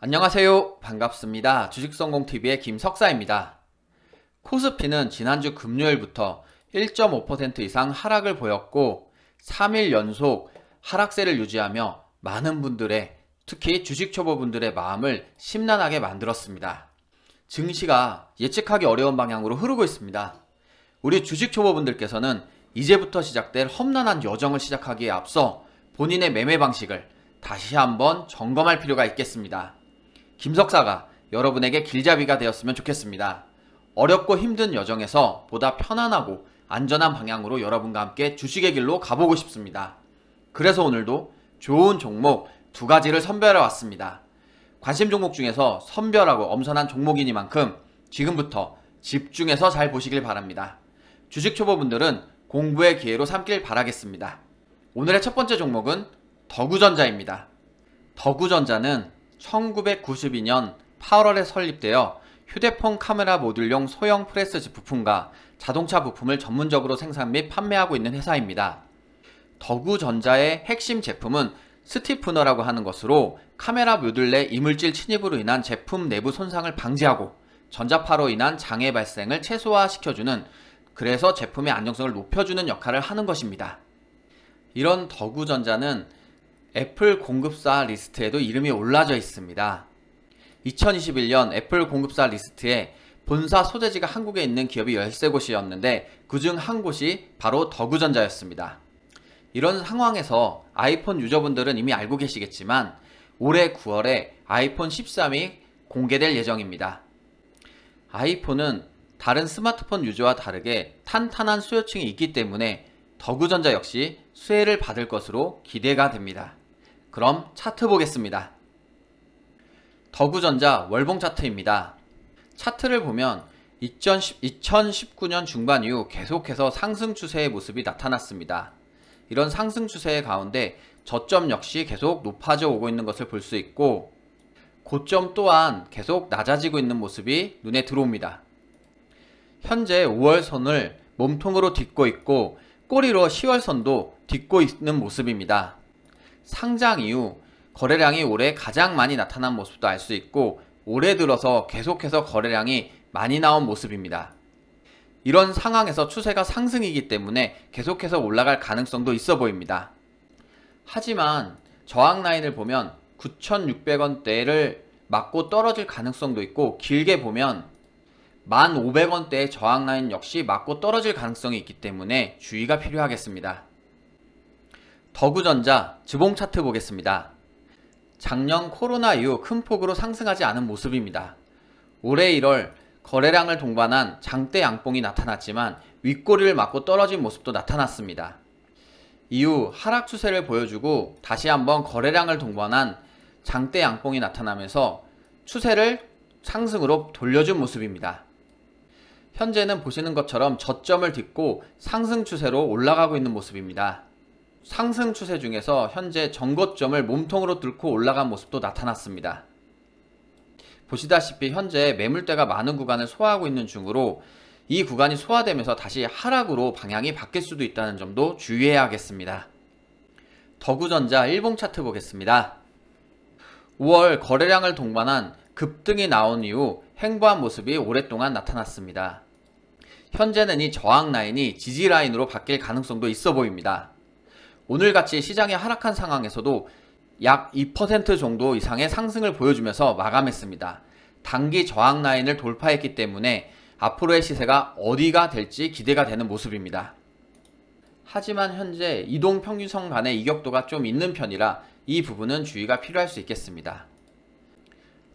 안녕하세요. 반갑습니다. 주식성공TV의 김석사입니다. 코스피는 지난주 금요일부터 1.5% 이상 하락을 보였고 3일 연속 하락세를 유지하며 많은 분들의, 특히 주식 초보분들의 마음을 심란하게 만들었습니다. 증시가 예측하기 어려운 방향으로 흐르고 있습니다. 우리 주식 초보분들께서는 이제부터 시작될 험난한 여정을 시작하기에 앞서 본인의 매매 방식을 다시 한번 점검할 필요가 있겠습니다. 김석사가 여러분에게 길잡이가 되었으면 좋겠습니다. 어렵고 힘든 여정에서 보다 편안하고 안전한 방향으로 여러분과 함께 주식의 길로 가보고 싶습니다. 그래서 오늘도 좋은 종목 두 가지를 선별해 왔습니다. 관심 종목 중에서 선별하고 엄선한 종목이니만큼 지금부터 집중해서 잘 보시길 바랍니다. 주식 초보분들은 공부의 기회로 삼길 바라겠습니다. 오늘의 첫 번째 종목은 더구전자입니다. 더구전자는 1992년 8월에 설립되어 휴대폰 카메라 모듈용 소형 프레스 부품과 자동차 부품을 전문적으로 생산 및 판매하고 있는 회사입니다. 더구전자의 핵심 제품은 스티프너라고 하는 것으로 카메라 모듈 내 이물질 침입으로 인한 제품 내부 손상을 방지하고 전자파로 인한 장애 발생을 최소화시켜주는, 그래서 제품의 안정성을 높여주는 역할을 하는 것입니다. 이런 더구전자는 애플 공급사 리스트에도 이름이 올라져 있습니다. 2021년 애플 공급사 리스트에 본사 소재지가 한국에 있는 기업이 13곳이었는데 그중 한 곳이 바로 더구전자였습니다. 이런 상황에서 아이폰 유저분들은 이미 알고 계시겠지만 올해 9월에 아이폰 13이 공개될 예정입니다. 아이폰은 다른 스마트폰 유저와 다르게 탄탄한 수요층이 있기 때문에 더구전자 역시 수혜를 받을 것으로 기대가 됩니다. 그럼 차트 보겠습니다. 더구전자 월봉 차트입니다. 차트를 보면 2019년 중반 이후 계속해서 상승 추세의 모습이 나타났습니다. 이런 상승 추세의 가운데 저점 역시 계속 높아져 오고 있는 것을 볼 수 있고 고점 또한 계속 낮아지고 있는 모습이 눈에 들어옵니다. 현재 5월선을 몸통으로 딛고 있고 꼬리로 10월선도 딛고 있는 모습입니다. 상장 이후 거래량이 올해 가장 많이 나타난 모습도 알 수 있고 올해 들어서 계속해서 거래량이 많이 나온 모습입니다. 이런 상황에서 추세가 상승이기 때문에 계속해서 올라갈 가능성도 있어 보입니다. 하지만 저항 라인을 보면 9,600원대를 맞고 떨어질 가능성도 있고 길게 보면 1,500원대의 저항 라인 역시 맞고 떨어질 가능성이 있기 때문에 주의가 필요하겠습니다. 더구전자 주봉 차트 보겠습니다. 작년 코로나 이후 큰 폭으로 상승하지 않은 모습입니다. 올해 1월 거래량을 동반한 장대 양봉이 나타났지만 윗꼬리를 맞고 떨어진 모습도 나타났습니다. 이후 하락 추세를 보여주고 다시 한번 거래량을 동반한 장대 양봉이 나타나면서 추세를 상승으로 돌려준 모습입니다. 현재는 보시는 것처럼 저점을 딛고 상승 추세로 올라가고 있는 모습입니다. 상승 추세 중에서 현재 전고점을 몸통으로 뚫고 올라간 모습도 나타났습니다. 보시다시피 현재 매물대가 많은 구간을 소화하고 있는 중으로 이 구간이 소화되면서 다시 하락으로 방향이 바뀔 수도 있다는 점도 주의해야겠습니다. 더구전자 일봉 차트 보겠습니다. 5월 거래량을 동반한 급등이 나온 이후 횡보한 모습이 오랫동안 나타났습니다. 현재는 이 저항 라인이 지지 라인으로 바뀔 가능성도 있어 보입니다. 오늘같이 시장이 하락한 상황에서도 약 2% 정도 이상의 상승을 보여주면서 마감했습니다. 단기 저항 라인을 돌파했기 때문에 앞으로의 시세가 어디가 될지 기대가 되는 모습입니다. 하지만 현재 이동평균선 간의 이격도가 좀 있는 편이라 이 부분은 주의가 필요할 수 있겠습니다.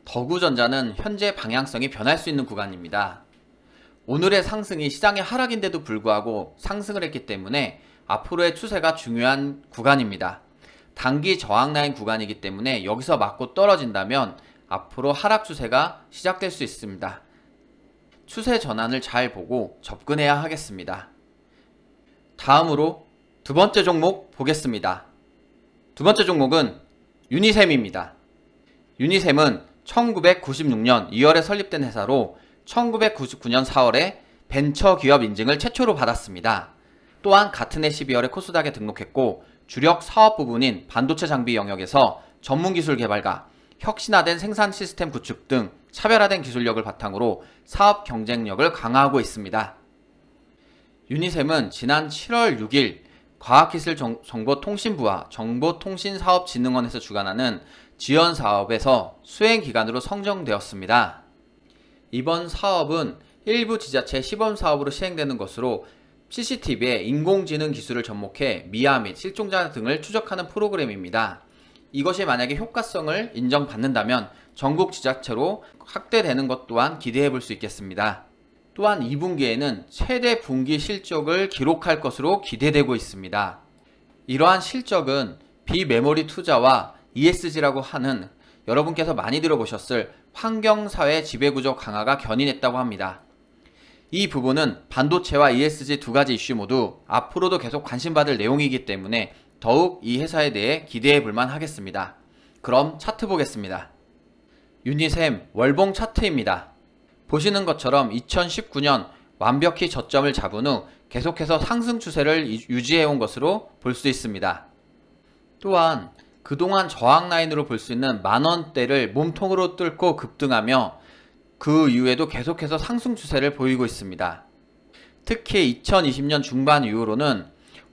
더구전자는 현재 방향성이 변할 수 있는 구간입니다. 오늘의 상승이 시장의 하락인데도 불구하고 상승을 했기 때문에 앞으로의 추세가 중요한 구간입니다. 단기 저항 라인 구간이기 때문에 여기서 맞고 떨어진다면 앞으로 하락 추세가 시작될 수 있습니다. 추세 전환을 잘 보고 접근해야 하겠습니다. 다음으로 두 번째 종목 보겠습니다. 두 번째 종목은 유니셈입니다. 유니셈은 1996년 2월에 설립된 회사로 1999년 4월에 벤처기업 인증을 최초로 받았습니다. 또한 같은 해 12월에 코스닥에 등록했고 주력 사업 부분인 반도체 장비 영역에서 전문기술 개발과 혁신화된 생산 시스템 구축 등 차별화된 기술력을 바탕으로 사업 경쟁력을 강화하고 있습니다. 유니셈은 지난 7월 6일 과학기술정보통신부와 정보통신사업진흥원에서 주관하는 지원사업에서 수행기관으로 선정되었습니다. 이번 사업은 일부 지자체 시범사업으로 시행되는 것으로 CCTV에 인공지능 기술을 접목해 미아 및 실종자 등을 추적하는 프로그램입니다. 이것이 만약에 효과성을 인정받는다면 전국 지자체로 확대되는 것 또한 기대해 볼 수 있겠습니다. 또한 2분기에는 최대 분기 실적을 기록할 것으로 기대되고 있습니다. 이러한 실적은 비메모리 투자와 ESG라고 하는 여러분께서 많이 들어보셨을 환경사회 지배구조 강화가 견인했다고 합니다. 이 부분은 반도체와 ESG 두 가지 이슈 모두 앞으로도 계속 관심받을 내용이기 때문에 더욱 이 회사에 대해 기대해 볼만 하겠습니다. 그럼 차트 보겠습니다. 유니셈 월봉 차트입니다. 보시는 것처럼 2019년 완벽히 저점을 잡은 후 계속해서 상승 추세를 유지해 온 것으로 볼 수 있습니다. 또한 그동안 저항 라인으로 볼 수 있는 만원대를 몸통으로 뚫고 급등하며 그 이후에도 계속해서 상승 추세를 보이고 있습니다. 특히 2020년 중반 이후로는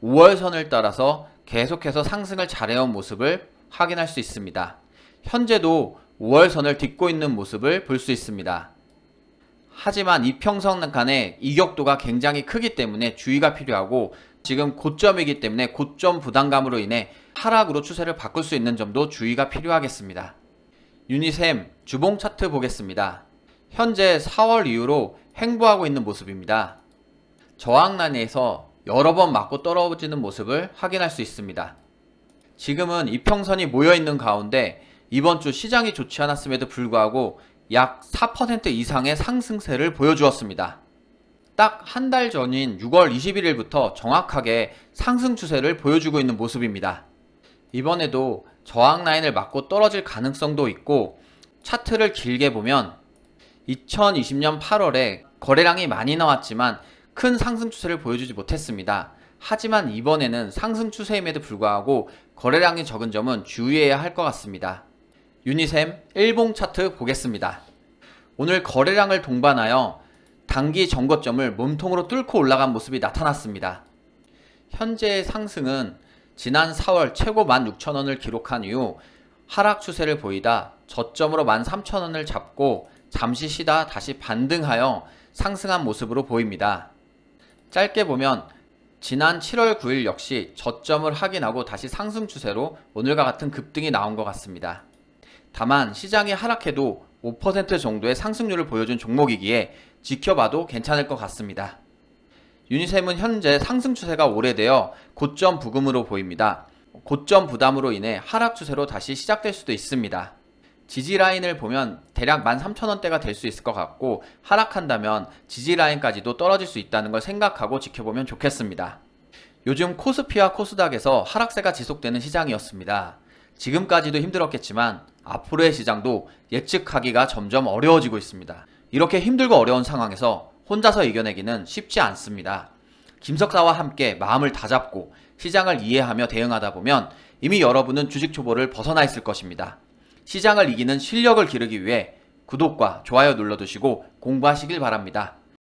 5월선을 따라서 계속해서 상승을 잘해온 모습을 확인할 수 있습니다. 현재도 5월선을 딛고 있는 모습을 볼 수 있습니다. 하지만 이평선 간의 이격도가 굉장히 크기 때문에 주의가 필요하고 지금 고점이기 때문에 고점 부담감으로 인해 하락으로 추세를 바꿀 수 있는 점도 주의가 필요하겠습니다. 유니셈 주봉 차트 보겠습니다. 현재 4월 이후로 횡보하고 있는 모습입니다. 저항란에서 여러 번 맞고 떨어지는 모습을 확인할 수 있습니다. 지금은 이평선이 모여있는 가운데 이번 주 시장이 좋지 않았음에도 불구하고 약 4% 이상의 상승세를 보여주었습니다. 딱 한 달 전인 6월 21일부터 정확하게 상승 추세를 보여주고 있는 모습입니다. 이번에도 저항 라인을 맞고 떨어질 가능성도 있고 차트를 길게 보면 2020년 8월에 거래량이 많이 나왔지만 큰 상승 추세를 보여주지 못했습니다. 하지만 이번에는 상승 추세임에도 불구하고 거래량이 적은 점은 주의해야 할 것 같습니다. 유니셈 일봉 차트 보겠습니다. 오늘 거래량을 동반하여 단기 전고점을 몸통으로 뚫고 올라간 모습이 나타났습니다. 현재의 상승은 지난 4월 최고 16,000원을 기록한 이후 하락 추세를 보이다 저점으로 13,000원을 잡고 잠시 쉬다 다시 반등하여 상승한 모습으로 보입니다. 짧게 보면 지난 7월 9일 역시 저점을 확인하고 다시 상승 추세로 오늘과 같은 급등이 나온 것 같습니다. 다만 시장이 하락해도 5% 정도의 상승률을 보여준 종목이기에 지켜봐도 괜찮을 것 같습니다. 유니셈은 현재 상승 추세가 오래되어 고점 부근으로 보입니다. 고점 부담으로 인해 하락 추세로 다시 시작될 수도 있습니다. 지지라인을 보면 대략 13,000원대가 될 수 있을 것 같고 하락한다면 지지라인까지도 떨어질 수 있다는 걸 생각하고 지켜보면 좋겠습니다. 요즘 코스피와 코스닥에서 하락세가 지속되는 시장이었습니다. 지금까지도 힘들었겠지만 앞으로의 시장도 예측하기가 점점 어려워지고 있습니다. 이렇게 힘들고 어려운 상황에서 혼자서 이겨내기는 쉽지 않습니다. 김석사와 함께 마음을 다잡고 시장을 이해하며 대응하다 보면 이미 여러분은 주식 초보를 벗어나 있을 것입니다. 시장을 이기는 실력을 기르기 위해 구독과 좋아요 눌러두시고 공부하시길 바랍니다.